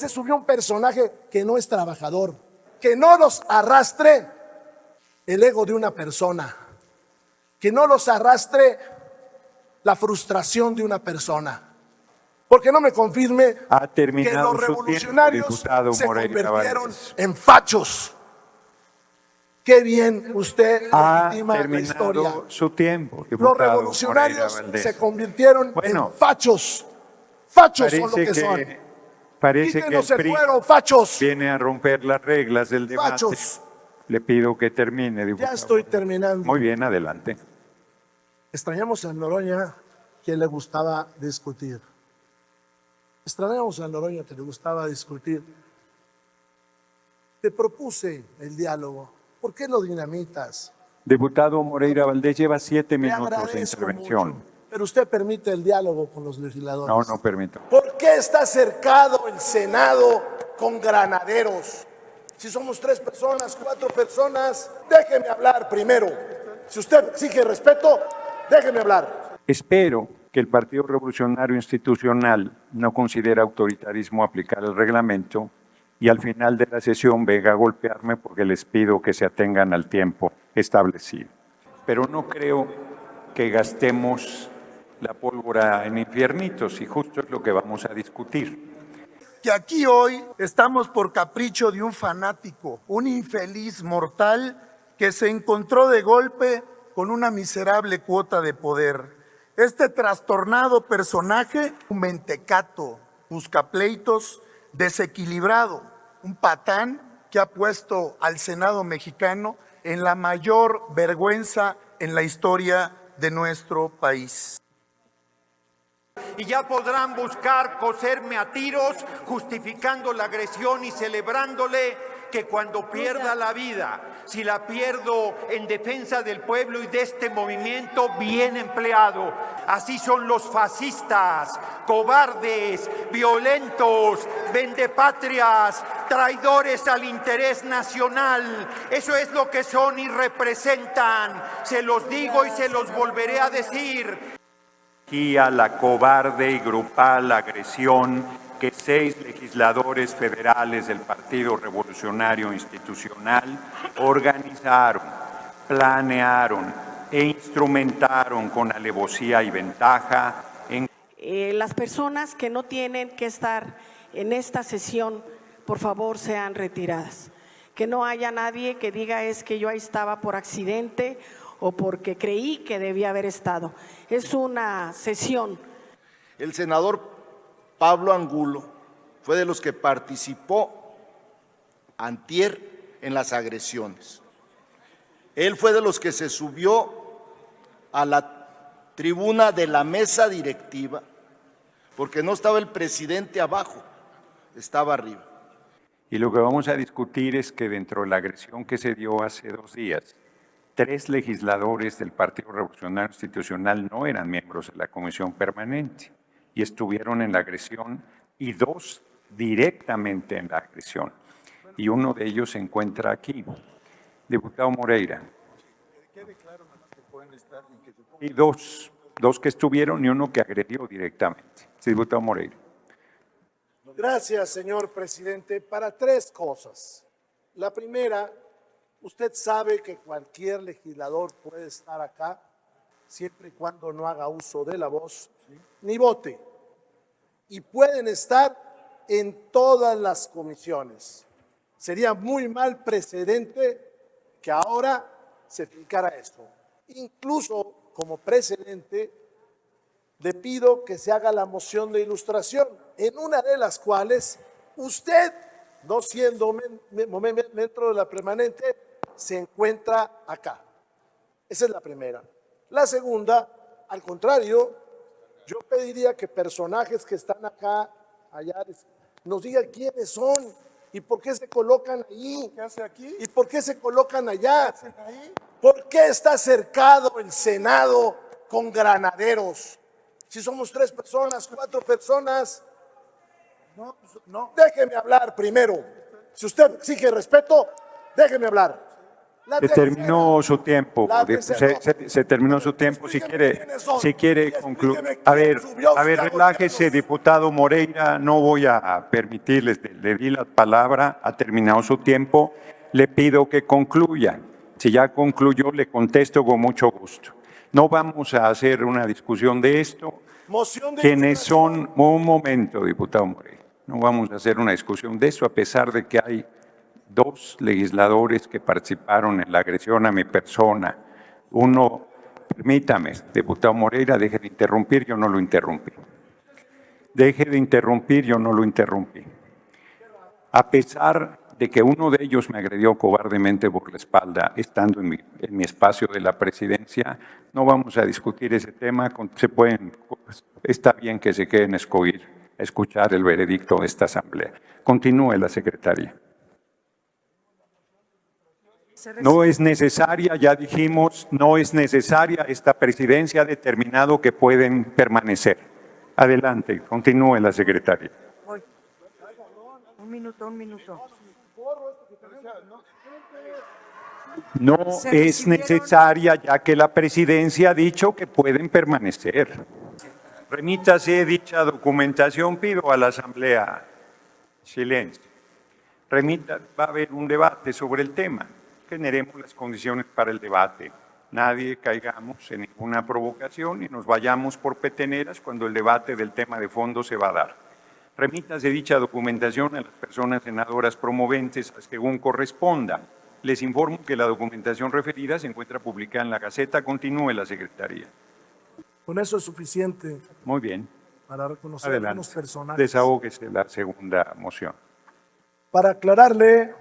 Se subió un personaje que no es trabajador, que no los arrastre el ego de una persona, que no los arrastre la frustración de una persona. Porque no me confirme que los revolucionarios se convirtieron en fachos. Qué bien usted legitima la historia. Su tiempo, los revolucionarios se convirtieron en fachos. Fachos son lo que son. Parece que el PRI viene a romper las reglas del debate. Fachos. Le pido que termine, diputado. Ya estoy terminando. Muy bien, adelante. Extrañamos a Noroña, que le gustaba discutir. Extrañamos a Noroña, que le gustaba discutir. Te propuse el diálogo. ¿Por qué lo dinamitas? Diputado Moreira Valdés, lleva 7 minutos de intervención. Mucho, pero usted permite el diálogo con los legisladores. No, no permito. ¿Por qué está cercado el Senado con granaderos? Si somos 3 personas, 4 personas, déjeme hablar primero. Si usted exige respeto, déjeme hablar. Espero que el Partido Revolucionario Institucional no considere autoritarismo aplicar el reglamento y al final de la sesión venga a golpearme porque les pido que se atengan al tiempo establecido. Pero no creo que gastemos la pólvora en infiernitos y justo es lo que vamos a discutir. Que aquí hoy estamos por capricho de un fanático, un infeliz mortal que se encontró de golpe con una miserable cuota de poder. Este trastornado personaje, un mentecato, buscapleitos, desequilibrado, un patán que ha puesto al Senado mexicano en la mayor vergüenza en la historia de nuestro país. Y ya podrán buscar coserme a tiros, justificando la agresión y celebrándole que cuando pierda la vida, si la pierdo en defensa del pueblo y de este movimiento bien empleado. Así son los fascistas, cobardes, violentos, vendepatrias, traidores al interés nacional. Eso es lo que son y representan. Se los digo y se los volveré a decir. Y a la cobarde y grupal agresión que 6 legisladores federales del Partido Revolucionario Institucional organizaron, planearon e instrumentaron con alevosía y ventaja. Las personas que no tienen que estar en esta sesión, por favor, sean retiradas. Que no haya nadie que diga es que yo ahí estaba por accidente o porque creí que debía haber estado. Es una sesión. El senador Pablo Angulo fue de los que participó antier en las agresiones. Él fue de los que se subió a la tribuna de la mesa directiva porque no estaba el presidente abajo, estaba arriba. Y lo que vamos a discutir es que dentro de la agresión que se dio hace 2 días, 3 legisladores del Partido Revolucionario Institucional no eran miembros de la Comisión Permanente y estuvieron en la agresión y 2 directamente en la agresión. Y uno de ellos se encuentra aquí. Diputado Moreira. Y dos que estuvieron y uno que agredió directamente. Sí, diputado Moreira. Gracias, señor presidente, para 3 cosas. La primera, usted sabe que cualquier legislador puede estar acá siempre y cuando no haga uso de la voz ni vote. Y pueden estar en todas las comisiones. Sería muy mal precedente que ahora se ficara esto. Incluso como precedente, le pido que se haga la moción de ilustración, en una de las cuales usted, no siendo miembro de la permanente, se encuentra acá. Esa es la primera. La segunda, al contrario, yo pediría que personajes que están acá, allá, nos digan quiénes son y por qué se colocan ahí. ¿Qué hace aquí? ¿Y por qué se colocan allá? ¿Qué hacen ahí? ¿Por qué está cercado el Senado con granaderos? Si somos 3 personas, 4 personas, no. Déjeme hablar primero. Si usted exige respeto, déjeme hablar. Se terminó su tiempo. La tercera. Se terminó su tiempo. Explíqueme quiénes son. Si quiere Y concluir. explíqueme A quién ver, subió a usted a relájese, golpearlos. diputado Moreira. No voy a permitirles. Le di la palabra. Ha terminado su tiempo. Le pido que concluya. Si ya concluyó, le contesto con mucho gusto. No vamos a hacer una discusión de esto. Moción de ¿Quiénes ilustración. son? Un momento, diputado Moreira. No vamos a hacer una discusión de eso, a pesar de que hay 2 legisladores que participaron en la agresión a mi persona. Uno, permítame, diputado Moreira, deje de interrumpir, yo no lo interrumpí. Deje de interrumpir, yo no lo interrumpí. A pesar de que uno de ellos me agredió cobardemente por la espalda, estando en mi espacio de la presidencia, no vamos a discutir ese tema. Está bien que se queden a escuchar el veredicto de esta asamblea. Continúe la secretaria. No es necesaria, ya dijimos, no es necesaria. Esta presidencia ha determinado que pueden permanecer. Adelante, continúe la secretaria. Voy. Un minuto. No Se es recibieron- necesaria, ya que la presidencia ha dicho que pueden permanecer. Remítase dicha documentación, pido a la asamblea. Silencio. Va a haber un debate sobre el tema. Generemos las condiciones para el debate. Nadie caigamos en ninguna provocación y nos vayamos por peteneras cuando el debate del tema de fondo se va a dar. Remítase dicha documentación a las personas senadoras promoventes según corresponda. Les informo que la documentación referida se encuentra publicada en la Gaceta. Continúe la secretaría. Con eso es suficiente Muy bien. para reconocer Adelante. algunos personajes. Desahóguese la segunda moción. Para aclararle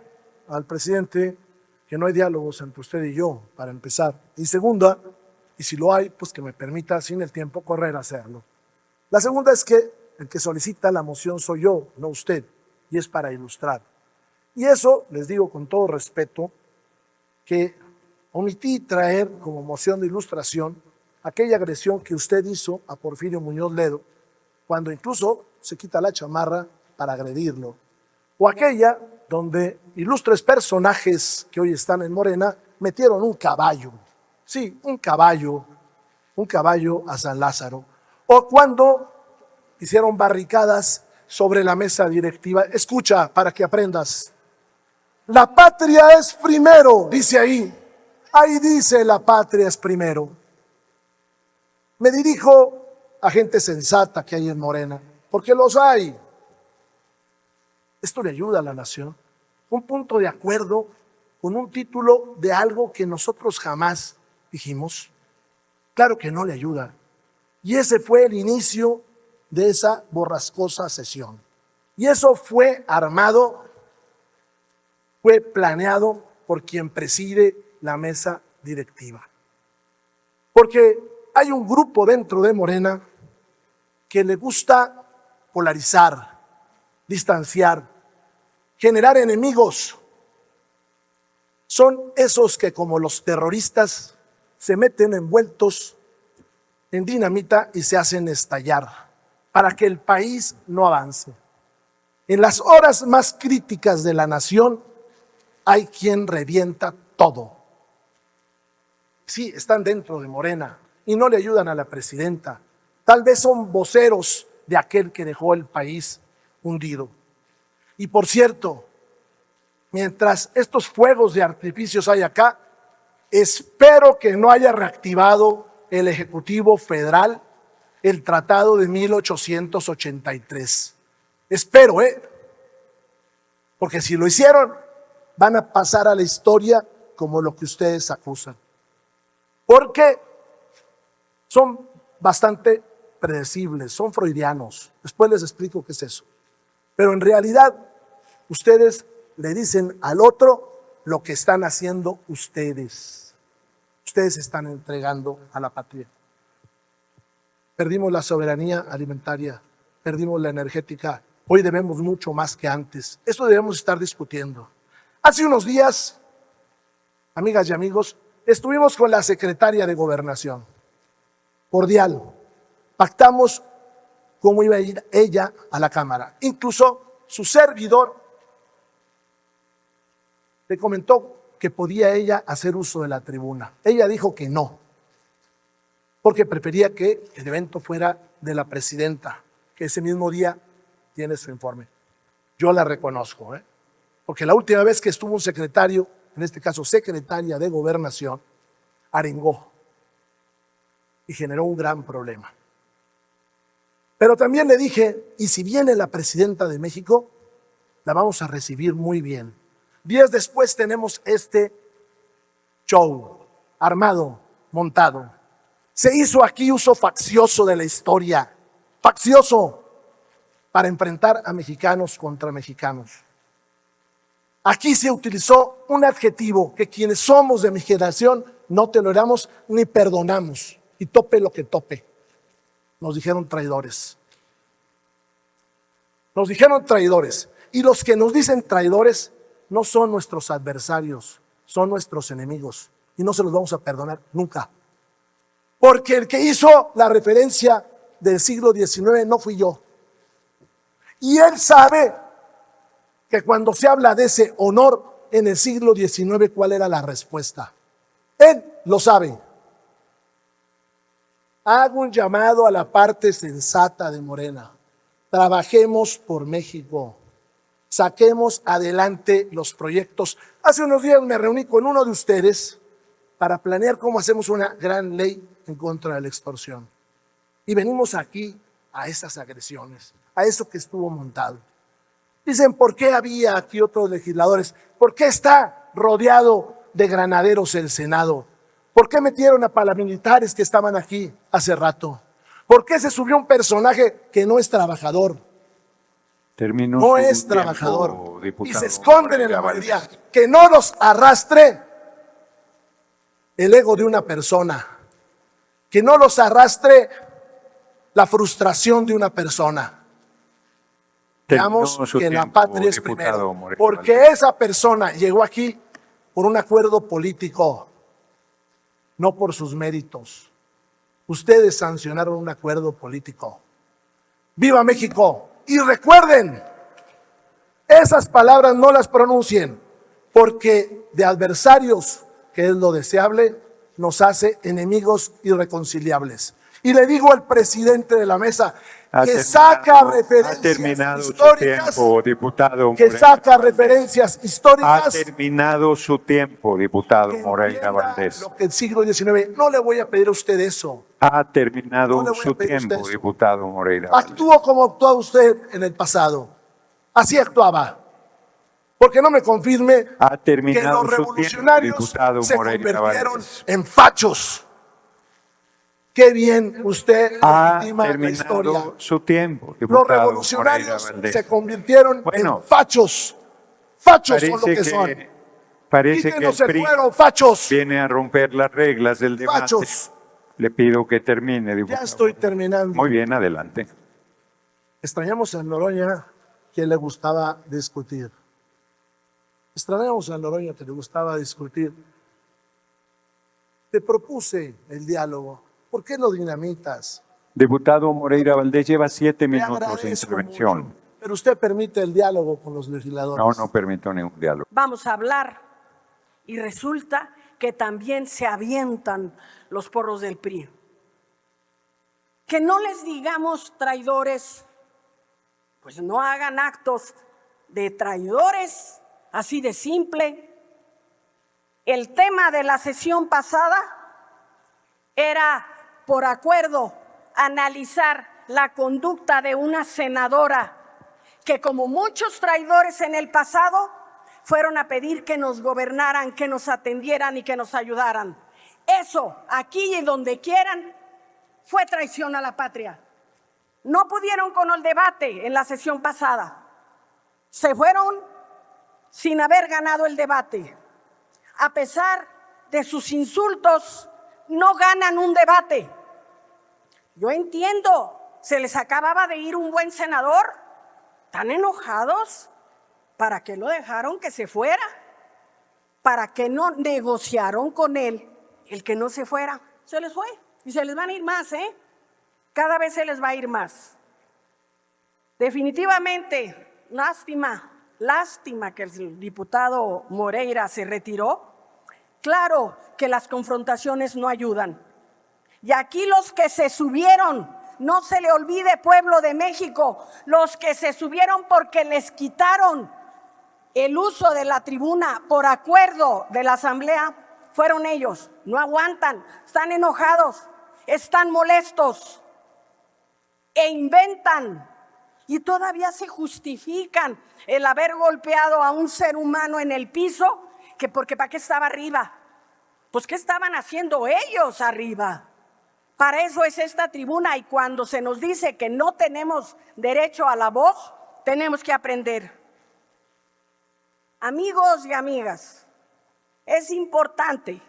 al presidente que no hay diálogos entre usted y yo, para empezar. Y segunda, y si lo hay, pues que me permita sin el tiempo correr a hacerlo. La segunda es que el que solicita la moción soy yo, no usted, y es para ilustrar. Y eso, les digo con todo respeto, que omití traer como moción de ilustración aquella agresión que usted hizo a Porfirio Muñoz Ledo, cuando incluso se quita la chamarra para agredirlo, o aquella donde ilustres personajes que hoy están en Morena metieron un caballo, sí, un caballo a San Lázaro, o cuando hicieron barricadas sobre la mesa directiva. Escucha para que aprendas. La patria es primero, dice ahí dice la patria es primero. Me dirijo a gente sensata que hay en Morena, porque los hay. Esto le ayuda a la nación. Un punto de acuerdo con un título de algo que nosotros jamás dijimos. Claro que no le ayuda. Y ese fue el inicio de esa borrascosa sesión. Y eso fue armado, fue planeado por quien preside la mesa directiva. Porque hay un grupo dentro de Morena que le gusta polarizar, distanciar, generar enemigos. Son esos que, como los terroristas, se meten envueltos en dinamita y se hacen estallar para que el país no avance. En las horas más críticas de la nación hay quien revienta todo. Sí, están dentro de Morena y no le ayudan a la presidenta. Tal vez son voceros de aquel que dejó el país hundido. Y por cierto, mientras estos fuegos de artificios hay acá, espero que no haya reactivado el Ejecutivo Federal el Tratado de 1883. Espero, porque si lo hicieron, van a pasar a la historia como lo que ustedes acusan. Porque son bastante predecibles, son freudianos. Después les explico qué es eso. Pero en realidad, ustedes le dicen al otro lo que están haciendo ustedes. Ustedes están entregando a la patria. Perdimos la soberanía alimentaria, perdimos la energética. Hoy debemos mucho más que antes. Esto debemos estar discutiendo. Hace unos días, amigas y amigos, estuvimos con la secretaria de Gobernación. Cordial. Pactamos cómo iba a ir ella a la Cámara. Incluso su servidor le comentó que podía ella hacer uso de la tribuna. Ella dijo que no, porque prefería que el evento fuera de la presidenta, que ese mismo día tiene su informe. Yo la reconozco, porque la última vez que estuvo un secretario, en este caso secretaria de Gobernación, arengó y generó un gran problema. Pero también le dije, y si viene la presidenta de México, la vamos a recibir muy bien. Días después tenemos este show armado, montado. Se hizo aquí uso faccioso de la historia, faccioso, para enfrentar a mexicanos contra mexicanos. Aquí se utilizó un adjetivo que quienes somos de mi generación no toleramos ni perdonamos, y tope lo que tope. Nos dijeron traidores. Nos dijeron traidores. Y los que nos dicen traidores no son nuestros adversarios, son nuestros enemigos. Y no se los vamos a perdonar nunca. Porque el que hizo la referencia del siglo XIX no fui yo. Y él sabe que cuando se habla de ese honor en el siglo XIX, ¿cuál era la respuesta? Él lo sabe. Hago un llamado a la parte sensata de Morena. Trabajemos por México. Saquemos adelante los proyectos. Hace unos días me reuní con uno de ustedes para planear cómo hacemos una gran ley en contra de la extorsión. Y venimos aquí a esas agresiones, a eso que estuvo montado. Dicen, ¿por qué había aquí otros legisladores? ¿Por qué está rodeado de granaderos el Senado? ¿Por qué metieron a paramilitares que estaban aquí hace rato? ¿Por qué se subió un personaje que no es trabajador? No es trabajador. Y se esconden en la alcaldía. Que no los arrastre el ego de una persona. Que no los arrastre la frustración de una persona. Veamos que la patria es primero. Porque esa persona llegó aquí por un acuerdo político, no por sus méritos. Ustedes sancionaron un acuerdo político. ¡Viva México! Y recuerden, esas palabras no las pronuncien, porque de adversarios, que es lo deseable, nos hace enemigos irreconciliables. Y le digo al presidente de la mesa que saca referencias históricas. Que saca referencias históricas. Ha terminado su tiempo, diputado Moreira Valdés. Lo que el siglo XIX, no le voy a pedir a usted eso. Ha terminado su tiempo, diputado Moreira Valdés. Actuó como actuó usted en el pasado. Así actuaba. Porque no me confirme que los revolucionarios se convirtieron en fachos. Qué bien usted legitima la historia. Su tiempo, los revolucionarios se convirtieron en fachos. Fachos son lo que son. Parece que el PRI viene a romper las reglas del debate. Fachos. Le pido que termine, diputado. Ya estoy terminando. Muy bien, adelante. Extrañamos a Noroña, que le gustaba discutir. Extrañamos a Noroña, que le gustaba discutir. Te propuse el diálogo. ¿Por qué lo dinamitas? Diputado Moreira Valdés, lleva 7 minutos de intervención. Mucho, pero usted permite el diálogo con los legisladores. No, no permito ningún diálogo. Vamos a hablar y resulta que también se avientan los porros del PRI. Que no les digamos traidores, pues no hagan actos de traidores, así de simple. El tema de la sesión pasada era, por acuerdo, analizar la conducta de una senadora que, como muchos traidores en el pasado, fueron a pedir que nos gobernaran, que nos atendieran y que nos ayudaran. Eso, aquí y donde quieran, fue traición a la patria. No pudieron con el debate en la sesión pasada. Se fueron sin haber ganado el debate. A pesar de sus insultos, no ganan un debate. Yo entiendo, se les acababa de ir un buen senador. ¿Tan enojados? ¿Para qué lo dejaron que se fuera? ¿Para qué no negociaron con él el que no se fuera? Se les fue y se les van a ir más, ¿eh? Cada vez se les va a ir más. Definitivamente, lástima lástima que el diputado Moreira se retiró. Claro que las confrontaciones no ayudan. Y aquí los que se subieron, no se le olvide, pueblo de México, los que se subieron porque les quitaron el uso de la tribuna por acuerdo de la Asamblea, fueron ellos. No aguantan, están enojados, están molestos e inventan y todavía se justifican el haber golpeado a un ser humano en el piso, que porque ¿para qué estaba arriba? Pues ¿qué estaban haciendo ellos arriba? Para eso es esta tribuna, y cuando se nos dice que no tenemos derecho a la voz, tenemos que aprender. Amigos y amigas, es importante,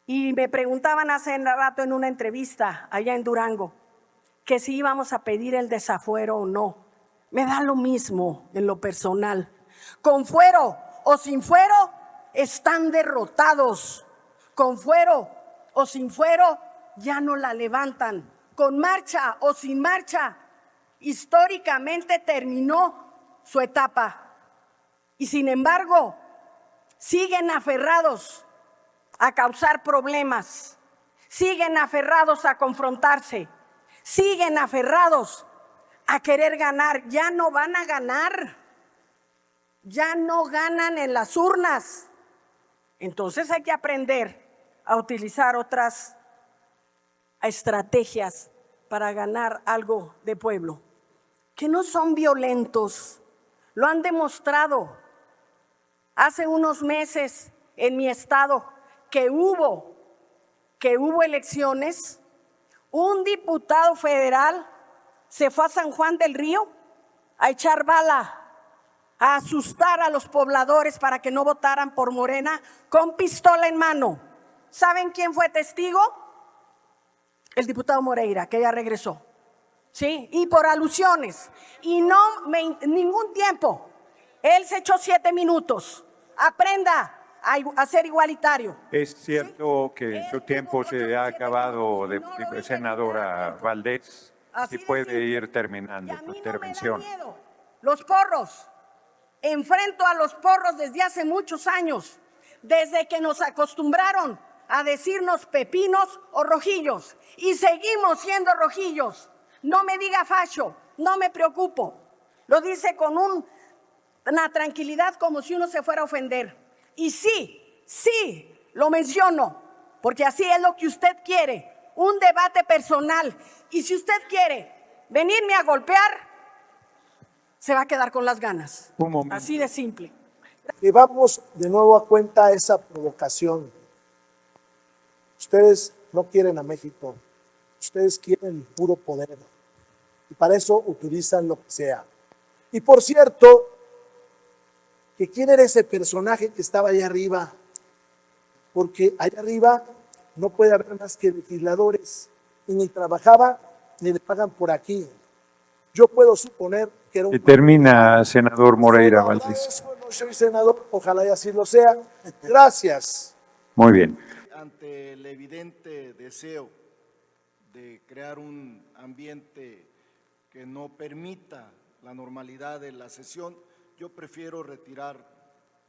y me preguntaban hace rato en una entrevista allá en Durango, que si íbamos a pedir el desafuero o no. Me da lo mismo en lo personal. Con fuero o sin fuero, están derrotados. Con fuero o sin fuero, ya no la levantan. Con marcha o sin marcha, históricamente terminó su etapa. Y sin embargo, siguen aferrados a causar problemas, siguen aferrados a confrontarse, siguen aferrados a querer ganar. Ya no van a ganar, ya no ganan en las urnas. Entonces hay que aprender a utilizar otras estrategias para ganar algo de pueblo, que no son violentos, lo han demostrado. Hace unos meses en mi estado que hubo elecciones, un diputado federal se fue a San Juan del Río a echar bala, a asustar a los pobladores para que no votaran por Morena con pistola en mano. ¿Saben quién fue testigo? El diputado Moreira, que ya regresó. ¿Sí? Y por alusiones. Y ningún tiempo. Él se echó 7 minutos. Aprenda a ser igualitario. Es cierto que su tiempo se ha acabado, senadora Valdés. Si puede ir terminando su intervención. No me da miedo los porros. Enfrento a los porros desde hace muchos años, desde que nos acostumbraron a decirnos pepinos o rojillos, y seguimos siendo rojillos. No me diga facho, no me preocupo. Lo dice con una tranquilidad como si uno se fuera a ofender. Y sí, lo menciono, porque así es lo que usted quiere, un debate personal. Y si usted quiere venirme a golpear, se va a quedar con las ganas. Un momento. Así de simple. Llevamos de nuevo a cuenta esa provocación. Ustedes no quieren a México, ustedes quieren el puro poder. Y para eso utilizan lo que sea. Y por cierto, que quién era ese personaje que estaba allá arriba, porque allá arriba no puede haber más que legisladores, y ni trabajaba ni le pagan por aquí. Yo puedo suponer que era un... Y termina, senador Moreira Valdés. No soy senador, ojalá y así lo sea. Gracias. Muy bien. Ante el evidente deseo de crear un ambiente que no permita la normalidad de la sesión, yo prefiero retirar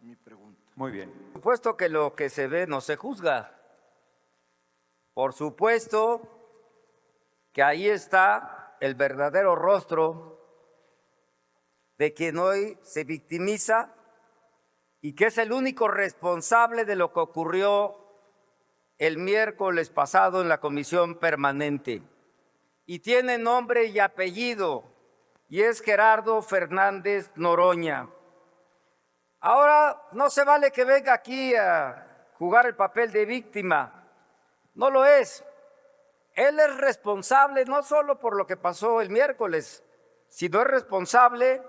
mi pregunta. Muy bien. Por supuesto que lo que se ve no se juzga. Por supuesto que ahí está el verdadero rostro de quien hoy se victimiza y que es el único responsable de lo que ocurrió el miércoles pasado en la comisión permanente. Y tiene nombre y apellido, y es Gerardo Fernández Noroña. Ahora no se vale que venga aquí a jugar el papel de víctima. No lo es. Él es responsable no solo por lo que pasó el miércoles, sino es responsable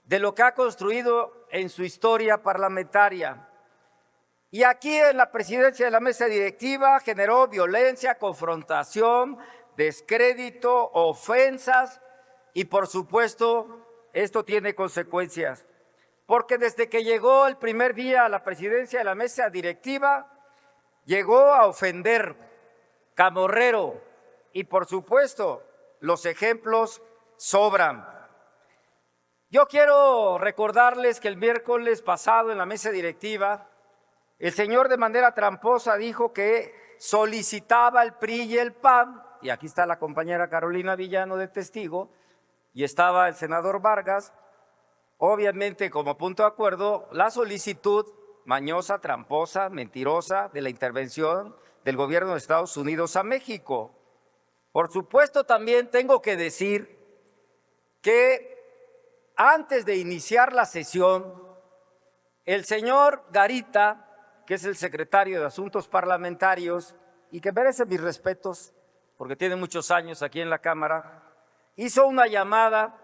de lo que ha construido en su historia parlamentaria. Y aquí en la presidencia de la mesa directiva generó violencia, confrontación, descrédito, ofensas y por supuesto esto tiene consecuencias. Porque desde que llegó el primer día a la presidencia de la mesa directiva, llegó a ofender, camorrero, y por supuesto los ejemplos sobran. Yo quiero recordarles que el miércoles pasado en la mesa directiva, el señor de manera tramposa dijo que solicitaba el PRI y el PAN, y aquí está la compañera Carolina Villano de testigo, y estaba el senador Vargas, obviamente como punto de acuerdo, la solicitud mañosa, tramposa, mentirosa de la intervención del gobierno de Estados Unidos a México. Por supuesto, también tengo que decir que antes de iniciar la sesión, el señor Garita, que es el secretario de Asuntos Parlamentarios y que merece mis respetos porque tiene muchos años aquí en la Cámara, hizo una llamada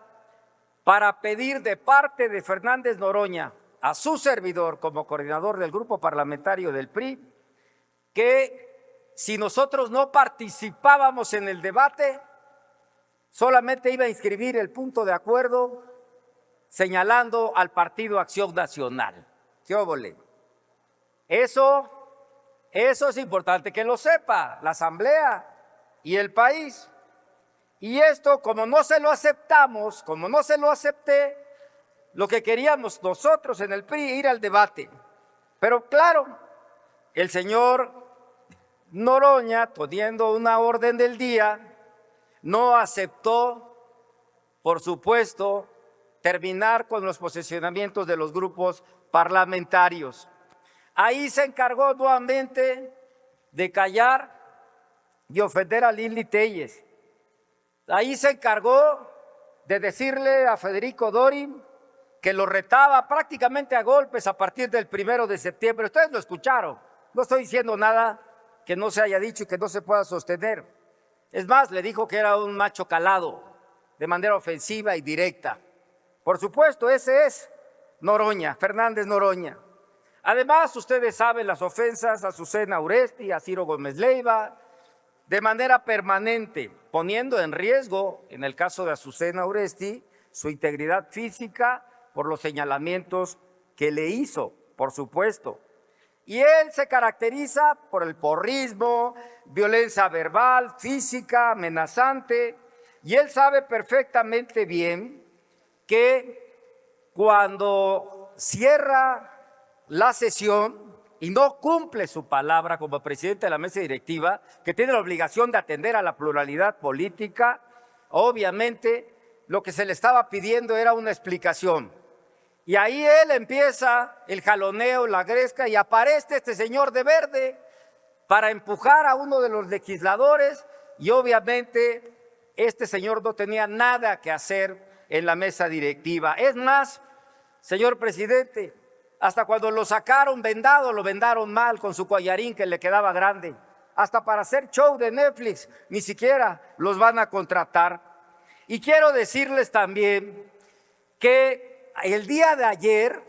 para pedir de parte de Fernández Noroña a su servidor como coordinador del grupo parlamentario del PRI que si nosotros no participábamos en el debate, solamente iba a inscribir el punto de acuerdo señalando al Partido Acción Nacional. ¿Qué óvole? Eso es importante que lo sepa la Asamblea y el país. Y esto, como no se lo aceptamos, como no se lo acepté, lo que queríamos nosotros en el PRI, ir al debate. Pero claro, el señor Noroña, teniendo una orden del día, no aceptó, por supuesto, terminar con los posicionamientos de los grupos parlamentarios. Ahí se encargó nuevamente de callar y ofender a Lili Telles. Ahí se encargó de decirle a Federico Dorin que lo retaba prácticamente a golpes a partir del 1 de septiembre. Ustedes lo escucharon. No estoy diciendo nada que no se haya dicho y que no se pueda sostener. Es más, le dijo que era un macho calado, de manera ofensiva y directa. Por supuesto, ese es Noroña, Fernández Noroña. Además, ustedes saben las ofensas a Susana Uresti, a Ciro Gómez Leiva, de manera permanente, poniendo en riesgo, en el caso de Azucena Uresti, su integridad física por los señalamientos que le hizo, por supuesto. Y él se caracteriza por el porrismo, violencia verbal, física, amenazante, y él sabe perfectamente bien que cuando cierra la sesión y no cumple su palabra como presidente de la mesa directiva, que tiene la obligación de atender a la pluralidad política, obviamente lo que se le estaba pidiendo era una explicación. Y ahí él empieza el jaloneo, la gresca, y aparece este señor de verde para empujar a uno de los legisladores, y obviamente este señor no tenía nada que hacer en la mesa directiva. Es más, señor presidente, hasta cuando lo sacaron vendado, lo vendaron mal con su collarín que le quedaba grande. Hasta para hacer show de Netflix, ni siquiera los van a contratar. Y quiero decirles también que el día de ayer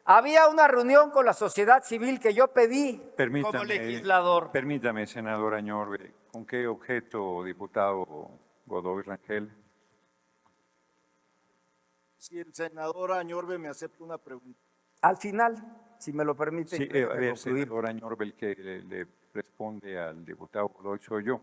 había una reunión con la sociedad civil que yo pedí como legislador. Permítame, senador Añorbe, ¿con qué objeto, diputado Godoy Rangel? Si el senador Añorbe me acepta una pregunta. Al final, si me lo permite. Sí, a ver, senador Añorbe, el que le responde al diputado Godoy soy yo.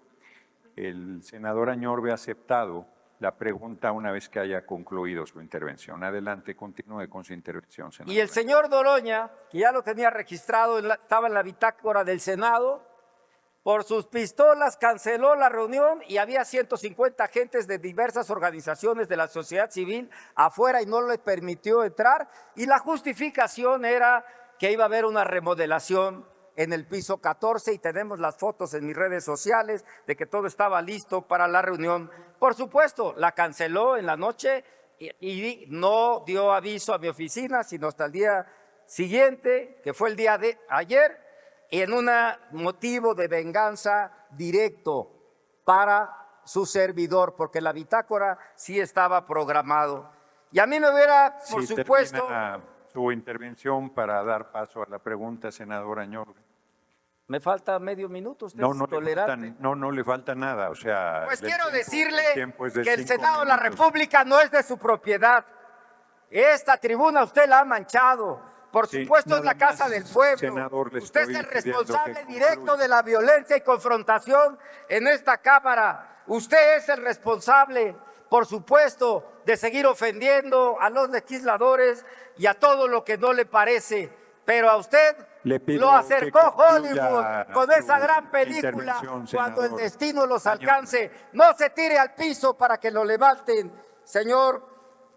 El senador Añorbe ha aceptado la pregunta una vez que haya concluido su intervención. Adelante, continúe con su intervención, senador. Y el señor Noroña, que ya lo tenía registrado, estaba en la bitácora del Senado, por sus pistolas canceló la reunión y había 150 agentes de diversas organizaciones de la sociedad civil afuera y no le permitió entrar. Y la justificación era que iba a haber una remodelación en el piso 14 y tenemos las fotos en mis redes sociales de que todo estaba listo para la reunión. Por supuesto, la canceló en la noche y no dio aviso a mi oficina, sino hasta el día siguiente, que fue el día de ayer, y en un motivo de venganza directo para su servidor, porque la bitácora sí estaba programado. Y a mí me hubiera, por supuesto... Termina su intervención para dar paso a la pregunta, senador Añorbe. Me falta medio minuto, usted No, es tolerante. no le falta nada, o sea... Pues quiero decirle de que el Senado de la minutos. República no es de su propiedad. Esta tribuna usted la ha manchado. Por supuesto es la casa del pueblo. Senador, usted es el responsable directo de la violencia y confrontación en esta Cámara. Usted es el responsable por supuesto, de seguir ofendiendo a los legisladores y a todo lo que no le parece. Pero a usted Le pido lo acercó que concluya Hollywood con su esa gran película. intervención, Cuando el senador. destino los alcance, no se tire al piso para que lo levanten, señor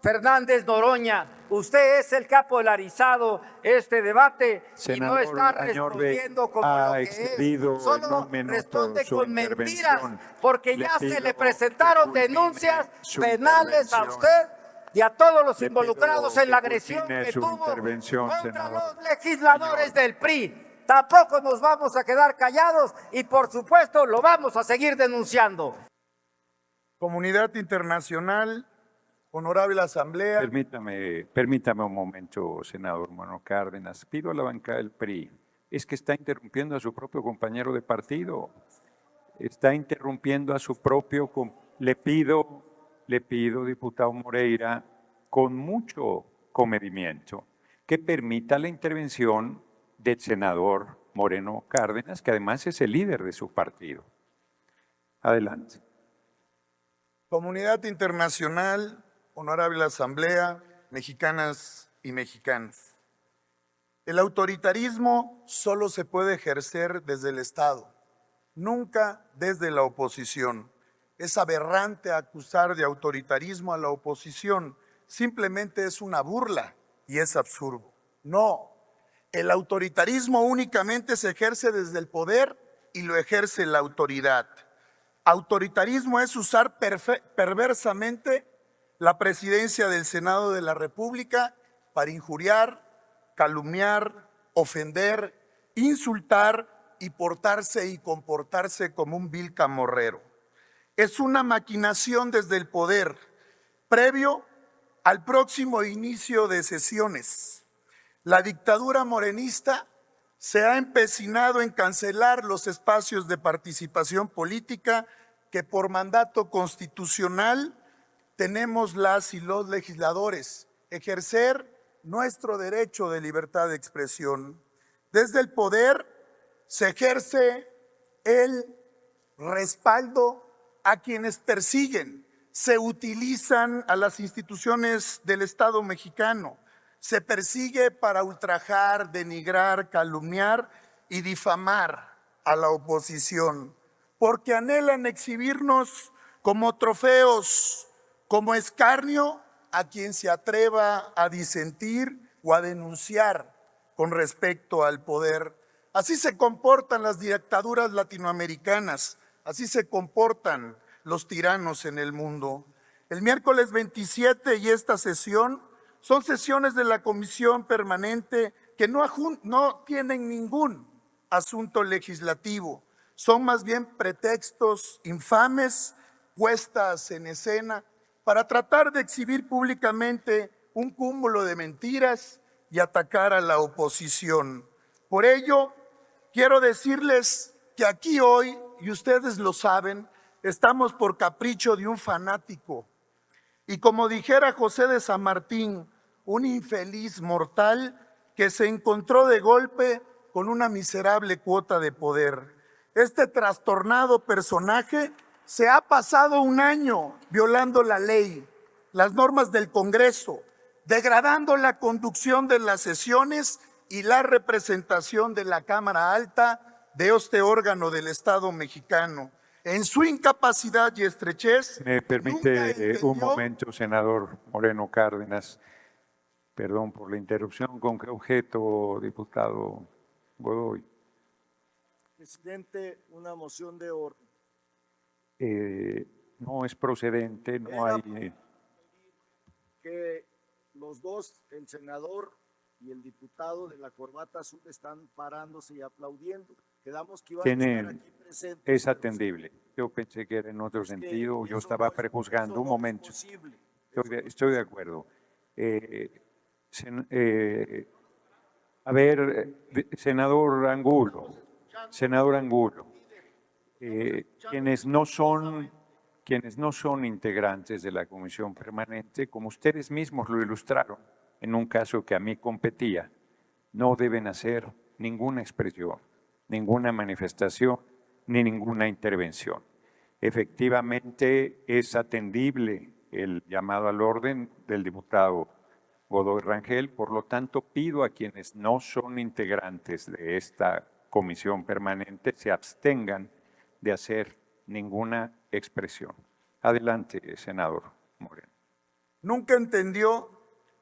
Fernández Noroña. Usted es el que ha polarizado este debate y no Senador está Añorbe, respondiendo como ha lo que excedido es. en Solo un minuto responde su con mentiras, intervención. porque Le ya se pido le que presentaron culmine denuncias su penales a intervención. usted y a todos los Le pido involucrados en la que agresión culmine que su tuvo intervención, contra senador. los legisladores del PRI. Tampoco nos vamos a quedar callados y por supuesto lo vamos a seguir denunciando. Comunidad internacional, honorable asamblea. Permítame un momento, senador Moreno Cárdenas. Pido a la bancada del PRI. Es que está interrumpiendo a su propio compañero de partido. Está interrumpiendo a su propio... Le pido, diputado Moreira, con mucho comedimiento, que permita la intervención del senador Moreno Cárdenas, que además es el líder de su partido. Adelante. Comunidad internacional, honorable asamblea, mexicanas y mexicanos. El autoritarismo solo se puede ejercer desde el Estado, nunca desde la oposición. Es aberrante acusar de autoritarismo a la oposición, simplemente es una burla y es absurdo. No, el autoritarismo únicamente se ejerce desde el poder y lo ejerce la autoridad. Autoritarismo es usar perversamente la presidencia del Senado de la República para injuriar, calumniar, ofender, insultar y portarse y comportarse como un vil camorrero. Es una maquinación desde el poder, previo al próximo inicio de sesiones. La dictadura morenista se ha empecinado en cancelar los espacios de participación política que por mandato constitucional tenemos las y los legisladores, ejercer nuestro derecho de libertad de expresión. Desde el poder se ejerce el respaldo a quienes persiguen, se utilizan a las instituciones del Estado mexicano, se persigue para ultrajar, denigrar, calumniar y difamar a la oposición, porque anhelan exhibirnos como trofeos, como escarnio a quien se atreva a disentir o a denunciar con respecto al poder. Así se comportan las dictaduras latinoamericanas, así se comportan los tiranos en el mundo. El miércoles 27 y esta sesión son sesiones de la Comisión Permanente que no tienen ningún asunto legislativo. Son más bien pretextos infames, puestas en escena, para tratar de exhibir públicamente un cúmulo de mentiras y atacar a la oposición. Por ello, quiero decirles que aquí hoy, y ustedes lo saben, estamos por capricho de un fanático. Y como dijera José de San Martín, un infeliz mortal que se encontró de golpe con una miserable cuota de poder. Este trastornado personaje se ha pasado un año violando la ley, las normas del Congreso, degradando la conducción de las sesiones y la representación de la Cámara Alta de este órgano del Estado mexicano. En su incapacidad y estrechez. Me permite un momento, senador Moreno Cárdenas. Perdón por la interrupción. ¿Con qué objeto, diputado Godoy? Presidente, una moción de orden. No es procedente, no hay... Que los dos, el senador y el diputado de la corbata azul, están parándose y aplaudiendo. Quedamos que iban a estar aquí presentes. Es atendible. Yo pensé que era en otro sentido. Yo estaba prejuzgando. Un momento. Estoy de acuerdo. A ver, senador Angulo. Quienes no son integrantes de la Comisión Permanente, como ustedes mismos lo ilustraron, en un caso que a mí competía, no deben hacer ninguna expresión, ninguna manifestación, ni ninguna intervención. Efectivamente, es atendible el llamado al orden del diputado Godoy Rangel. Por lo tanto, pido a quienes no son integrantes de esta comisión permanente se abstengan de hacer ninguna expresión. Adelante, senador Moreno. Nunca entendió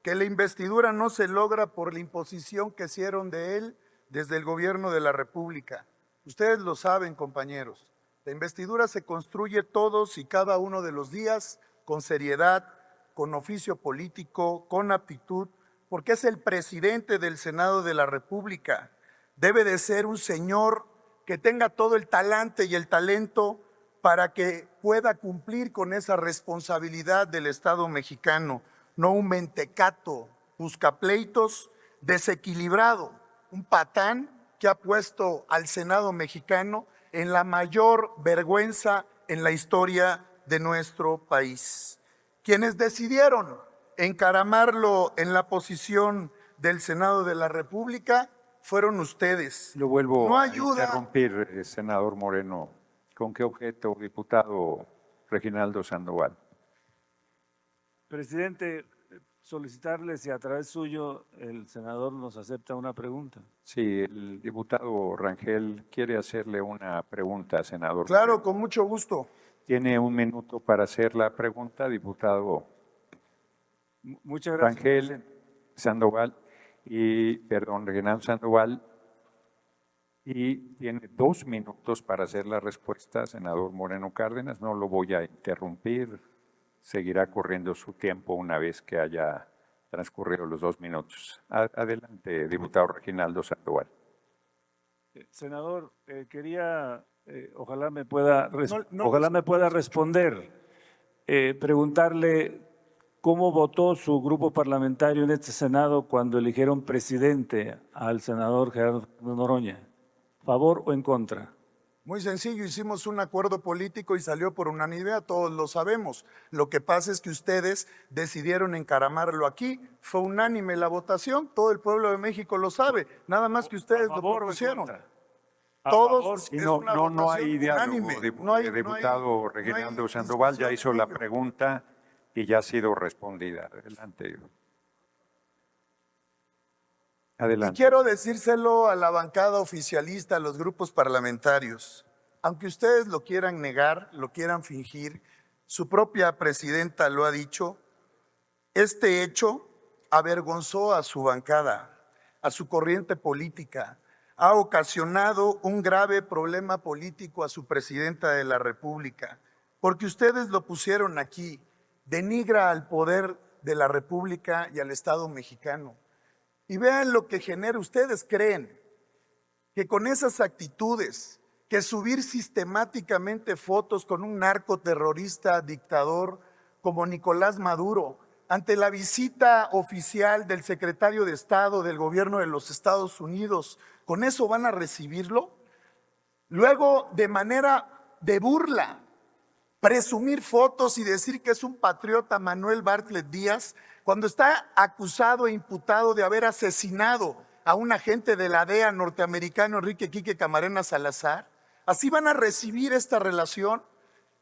que la investidura no se logra por la imposición que hicieron de él desde el gobierno de la República. Ustedes lo saben, compañeros. La investidura se construye todos y cada uno de los días con seriedad, con oficio político, con aptitud, porque es el presidente del Senado de la República. Debe de ser un señor que tenga todo el talante y el talento para que pueda cumplir con esa responsabilidad del Estado mexicano, no un mentecato, buscapleitos, desequilibrado, un patán que ha puesto al Senado mexicano en la mayor vergüenza en la historia de nuestro país. Quienes decidieron encaramarlo en la posición del Senado de la República fueron ustedes. Lo vuelvo No a ayuda. interrumpir, senador Moreno. ¿Con qué objeto, diputado Reginaldo Sandoval? Presidente, solicitarle si a través suyo el senador nos acepta una pregunta. Sí, el diputado Rangel quiere hacerle una pregunta, senador. Claro, con mucho gusto. Tiene un minuto para hacer la pregunta, diputado Muchas gracias. Rangel presidente. Sandoval Reginaldo Sandoval. Y tiene 2 minutos para hacer la respuesta, senador Moreno Cárdenas. No lo voy a interrumpir. Seguirá corriendo su tiempo una vez que haya transcurrido los 2 minutos. Adelante, diputado Reginaldo Sandoval. Senador, quería, ojalá me pueda responder, preguntarle cómo votó su grupo parlamentario en este Senado cuando eligieron presidente al senador Gerardo Noroña. ¿Favor o en contra? Muy sencillo, hicimos un acuerdo político y salió por unanimidad, todos lo sabemos. Lo que pasa es que ustedes decidieron encaramarlo aquí, fue unánime la votación, todo el pueblo de México lo sabe, nada más que ustedes lo propusieron. Todos, Y es no, una no, no hay votación diálogo, unánime. No hay- diputado Reginaldo Sandoval ya hizo la pregunta y ya ha sido respondida. Adelante. Y Adelante. quiero decírselo a la bancada oficialista, a los grupos parlamentarios. Aunque ustedes lo quieran negar, lo quieran fingir, su propia presidenta lo ha dicho, este hecho avergonzó a su bancada, a su corriente política, ha ocasionado un grave problema político a su presidenta de la República, porque ustedes lo pusieron aquí, denigra al poder de la República y al Estado mexicano. Y vean lo que genera. Ustedes creen que con esas actitudes, que subir sistemáticamente fotos con un narcoterrorista dictador como Nicolás Maduro, ante la visita oficial del secretario de Estado del gobierno de los Estados Unidos, ¿con eso van a recibirlo? Luego, de manera de burla, presumir fotos y decir que es un patriota Manuel Bartlett Díaz, cuando está acusado e imputado de haber asesinado a un agente de la DEA norteamericano, Enrique Quique Camarena Salazar. ¿Así van a recibir esta relación?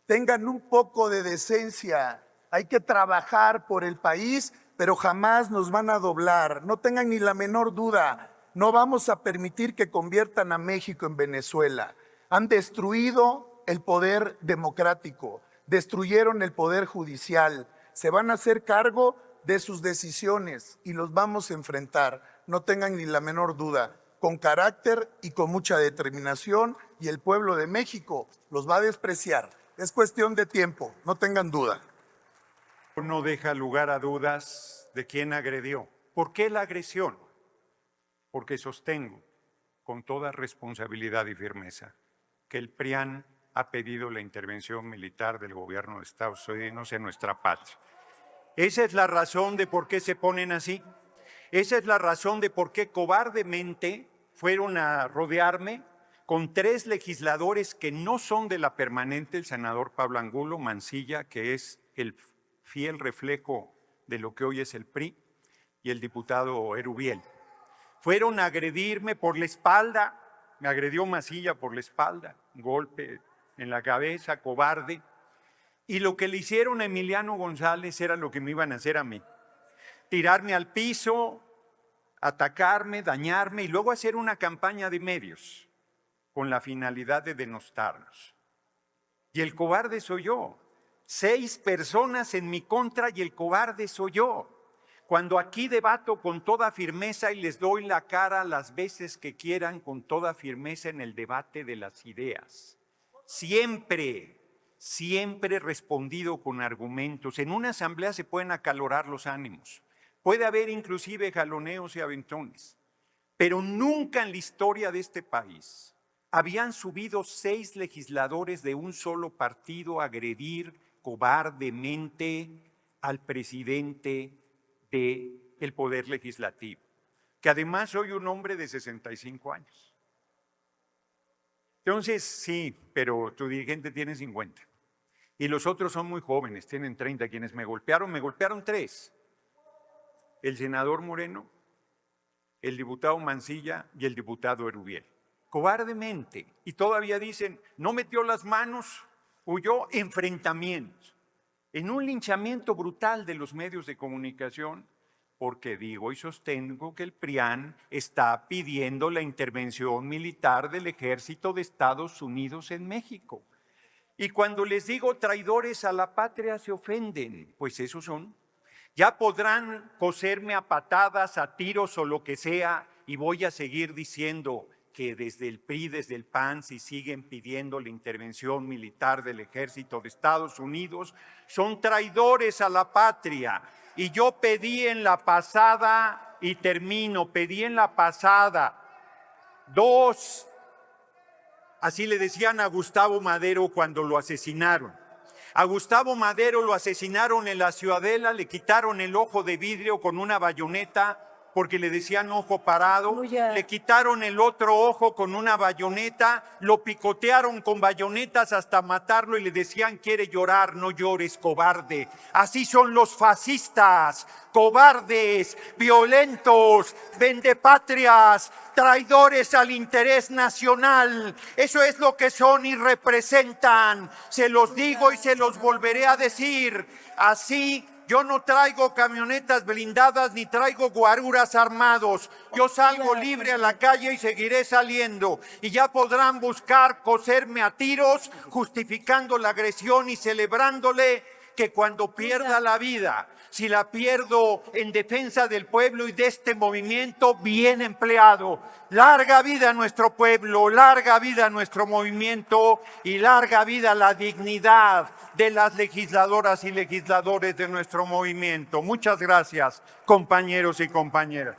Tengan un poco de decencia. Hay que trabajar por el país, pero jamás nos van a doblar. No tengan ni la menor duda. No vamos a permitir que conviertan a México en Venezuela. Han destruido el poder democrático, destruyeron el poder judicial. Se van a hacer cargo de sus decisiones y los vamos a enfrentar. No tengan ni la menor duda, con carácter y con mucha determinación, y el pueblo de México los va a despreciar. Es cuestión de tiempo, no tengan duda. No deja lugar a dudas de quién agredió. ¿Por qué la agresión? Porque sostengo con toda responsabilidad y firmeza que el PRIAN ha pedido la intervención militar del gobierno de Estados Unidos en nuestra patria. Esa es la razón de por qué se ponen así. Esa es la razón de por qué cobardemente fueron a rodearme con 3 legisladores que no son de la permanente, el senador Pablo Angulo Mancilla, que es el fiel reflejo de lo que hoy es el PRI, y el diputado Erubiel. Fueron a agredirme por la espalda, me agredió Mancilla por la espalda, golpe en la cabeza, cobarde, Y lo que le hicieron a Emiliano González era lo que me iban a hacer a mí. Tirarme al piso, atacarme, dañarme y luego hacer una campaña de medios con la finalidad de denostarnos. Y el cobarde soy yo. 6 personas en mi contra y el cobarde soy yo. Cuando aquí debato con toda firmeza y les doy la cara las veces que quieran con toda firmeza en el debate de las ideas. Siempre he respondido con argumentos. En una asamblea se pueden acalorar los ánimos. Puede haber inclusive jaloneos y aventones. Pero nunca en la historia de este país habían subido 6 legisladores de un solo partido a agredir cobardemente al presidente del Poder Legislativo, que además soy un hombre de 65 años. Entonces, sí, pero tu dirigente tiene 50. Y los otros son muy jóvenes, tienen 30. Quienes me golpearon 3. El senador Moreno, el diputado Mancilla y el diputado Erubiel. Cobardemente. Y todavía dicen, no metió las manos, huyó, enfrentamientos. En un linchamiento brutal de los medios de comunicación, porque digo y sostengo que el PRIAN está pidiendo la intervención militar del Ejército de Estados Unidos en México. Y cuando les digo traidores a la patria se ofenden, pues esos son. Ya podrán coserme a patadas, a tiros o lo que sea, y voy a seguir diciendo que desde el PRI, desde el PAN, si siguen pidiendo la intervención militar del Ejército de Estados Unidos, son traidores a la patria. Y yo pedí en la pasada, y termino, pedí en la pasada 2, así le decían a Gustavo Madero cuando lo asesinaron. A Gustavo Madero lo asesinaron en la Ciudadela, le quitaron el ojo de vidrio con una bayoneta porque le decían ojo parado, le quitaron el otro ojo con una bayoneta, lo picotearon con bayonetas hasta matarlo y le decían quiere llorar, no llores, cobarde. Así son los fascistas, cobardes, violentos, vendepatrias, traidores al interés nacional. Eso es lo que son y representan. Se los digo y se los volveré a decir. Así yo no traigo camionetas blindadas ni traigo guaruras armados. Yo salgo libre a la calle y seguiré saliendo. Y ya podrán buscar coserme a tiros, justificando la agresión y celebrándole que cuando pierda la vida, si la pierdo en defensa del pueblo y de este movimiento bien empleado. Larga vida a nuestro pueblo, larga vida a nuestro movimiento y larga vida a la dignidad de las legisladoras y legisladores de nuestro movimiento. Muchas gracias, compañeros y compañeras.